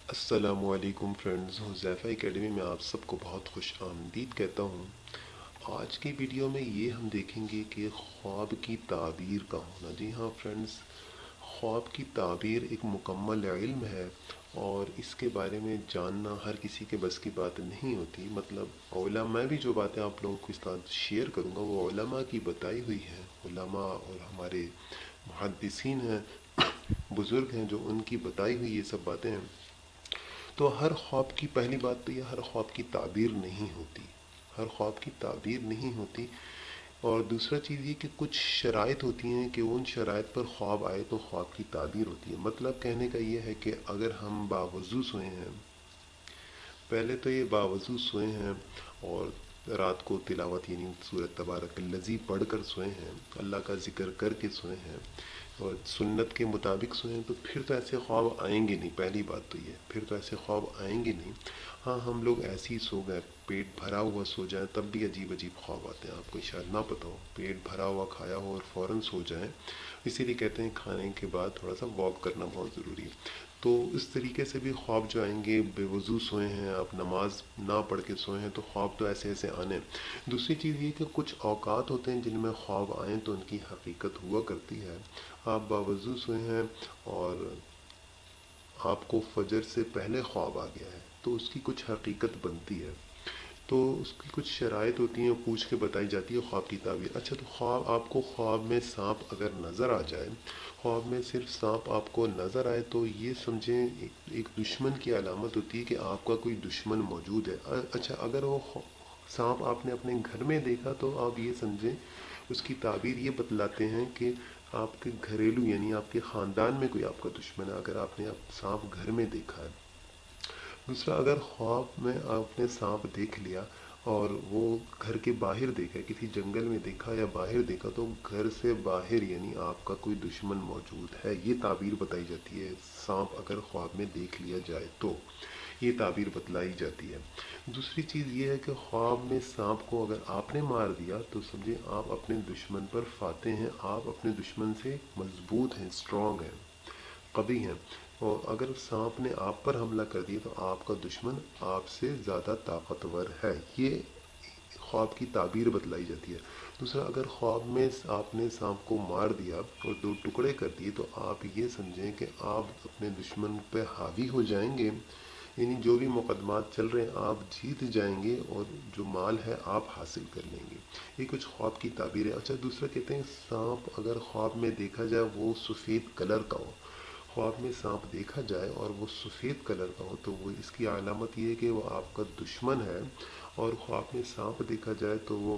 السلام علیکم friends, Huzaifa academy میں آپ سب کو بہت خوش آمدید کہتا ہوں۔ آج کی ویڈیو میں یہ ہم دیکھیں گے کہ خواب کی تعبیر کا ہونا۔ جی ہاں فرینڈز، خواب کی تعبیر ایک مکمل علم ہے اور اس کے بارے میں جاننا ہر کسی کے بس کی بات نہیں ہوتی۔ مطلب علماء، میں بھی جو باتیں آپ لوگوں کے ساتھ شیئر کروں گا وہ علماء کی بتائی ہوئی ہیں۔ علماء اور ہمارے محدثین ہیں، بزرگ ہیں، جو ان کی بتائی ہوئی یہ سب باتیں ہیں۔ تو ہر خواب کی پہلی بات تو یہ، ہر خواب کی تعبیر نہیں ہوتی، ہر خواب کی تعبیر نہیں ہوتی۔ اور دوسرا چیز یہ کہ کچھ شرائط ہوتی ہیں کہ ان شرائط پر خواب آئے تو خواب کی تعبیر ہوتی ہے۔ مطلب کہنے کا یہ ہے کہ اگر ہم باوضو سوئے ہیں، پہلے تو یہ باوضو سوئے ہیں اور رات کو تلاوت یعنی سورۃ تبارک الذی پڑھ کر سوئے ہیں، اللہ کا ذکر کر کے سوئے ہیں اور سنت کے مطابق سوئے ہیں، تو پھر تو ایسے خواب آئیں گے نہیں۔ پہلی بات تو یہ، پھر تو ایسے خواب آئیں گے نہیں۔ ہاں، ہم لوگ ایسے ہی سو گئے، پیٹ بھرا ہوا سو جائیں تب بھی عجیب عجیب خواب آتے ہیں۔ آپ کو شاید نہ پتہ ہو، پیٹ بھرا ہوا کھایا ہو اور فوراً سو جائیں، اسی لیے کہتے ہیں کھانے کے بعد تھوڑا سا واک کرنا بہت ضروری ہے۔ تو اس طریقے سے بھی خواب جو آئیں گے، بے وضو سوئے ہیں آپ، نماز نہ پڑھ کے سوئے ہیں، تو خواب تو ایسے ایسے آنے۔ دوسری چیز یہ کہ کچھ اوقات ہوتے ہیں جن میں خواب آئیں تو ان کی حقیقت ہوا کرتی ہے۔ آپ باوضو سوئے ہیں اور آپ کو فجر سے پہلے خواب آ گیا ہے تو اس کی کچھ حقیقت بنتی ہے، تو اس کی کچھ شرائط ہوتی ہیں، پوچھ کے بتائی جاتی ہے خواب کی تعبیر۔ اچھا، تو خواب آپ کو، خواب میں سانپ اگر نظر آ جائے، خواب میں صرف سانپ آپ کو نظر آئے تو یہ سمجھیں ایک دشمن کی علامت ہوتی ہے کہ آپ کا کوئی دشمن موجود ہے۔ اچھا، اگر وہ سانپ آپ نے اپنے گھر میں دیکھا تو آپ یہ سمجھیں، اس کی تعبیر یہ بتلاتے ہیں کہ آپ کے گھریلو یعنی آپ کے خاندان میں کوئی آپ کا دشمن ہے، اگر آپ نے سانپ گھر میں دیکھا ہے۔ دوسرا، اگر خواب میں آپ نے سانپ دیکھ لیا اور وہ گھر کے باہر دیکھا، کسی جنگل میں دیکھا یا باہر دیکھا، تو گھر سے باہر یعنی آپ کا کوئی دشمن موجود ہے، یہ تعبیر بتائی جاتی ہے۔ سانپ اگر خواب میں دیکھ لیا جائے تو یہ تعبیر بتلائی جاتی ہے۔ دوسری چیز یہ ہے کہ خواب میں سانپ کو اگر آپ نے مار دیا تو سمجھیں آپ اپنے دشمن پر فاتح ہیں، آپ اپنے دشمن سے مضبوط ہیں، اسٹرانگ ہیں، قوی ہیں۔ اور اگر سانپ نے آپ پر حملہ کر دیا تو آپ کا دشمن آپ سے زیادہ طاقتور ہے، یہ خواب کی تعبیر بتلائی جاتی ہے۔ دوسرا، اگر خواب میں آپ نے سانپ کو مار دیا اور دو ٹکڑے کر دیے تو آپ یہ سمجھیں کہ آپ اپنے دشمن پہ حاوی ہو جائیں گے، یعنی جو بھی مقدمات چل رہے ہیں آپ جیت جائیں گے اور جو مال ہے آپ حاصل کر لیں گے۔ یہ کچھ خواب کی تعبیر ہے۔ اچھا، دوسرا کہتے ہیں سانپ اگر خواب میں دیکھا جائے وہ سفید کلر کا ہو، خواب میں سانپ دیکھا جائے اور وہ سفید کلر کا ہو تو وہ اس کی علامت یہ ہے کہ وہ آپ کا دشمن ہے، اور خواب میں سانپ دیکھا جائے تو وہ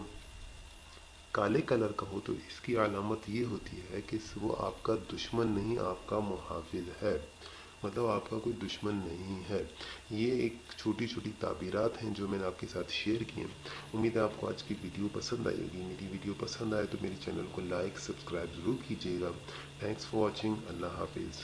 کالے کلر کا ہو تو اس کی علامت یہ ہوتی ہے کہ وہ آپ کا دشمن نہیں، آپ کا محافظ ہے، مطلب آپ کا کوئی دشمن نہیں ہے۔ یہ ایک چھوٹی چھوٹی تعبیرات ہیں جو میں نے آپ کے ساتھ شیئر کی ہیں۔ امید ہے آپ کو آج کی ویڈیو پسند آئے گی۔ میری ویڈیو پسند آئے تو میری چینل کو لائک، سبسکرائب ضرور کیجیے گا۔ Thanks for watching. اللہ حافظ۔